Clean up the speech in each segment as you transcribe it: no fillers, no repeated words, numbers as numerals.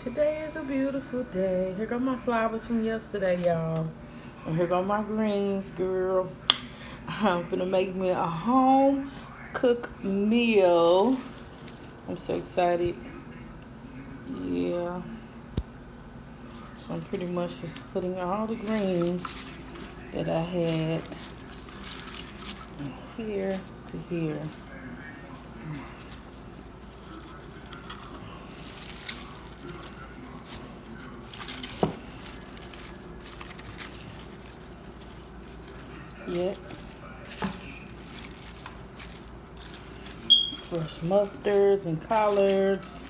Today is a beautiful day. Here go my flowers from yesterday, y'all. And here go my greens, girl. I'm gonna make me a home cooked meal. I'm so excited. Yeah. So I'm pretty much just putting all the greens that I had here to here. Yep. Fresh mustards and collards.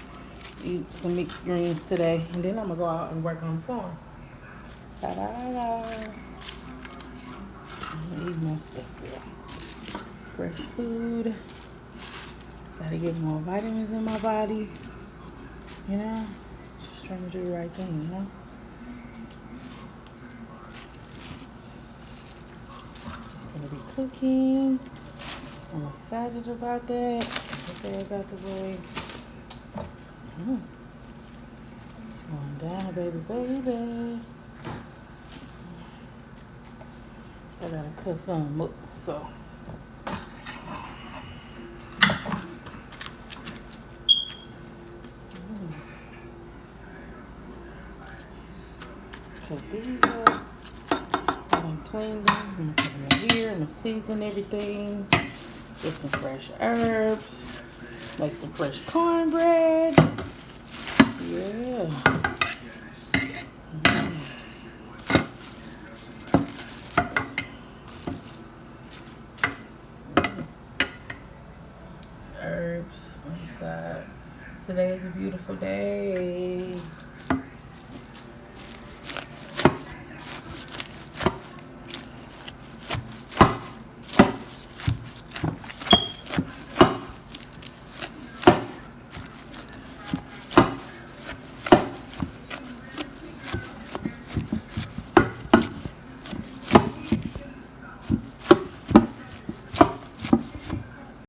Eat some mixed greens today. And then I'm going to go out and work on the farm. Ta-da-da. I'm going to eat my stuff, girl. Fresh food. Gotta get more vitamins in my body. You know? Just trying to do the right thing, you know? Gonna be cooking. I'm excited about that. Okay, I got the way. It's going down, baby. I gotta cut some up, so. Cut these up. I'm gonna clean them. I'm gonna put them in here. I'm gonna season everything. Get some fresh herbs. Make some fresh cornbread. Yeah. Herbs on the side. Today is a beautiful day.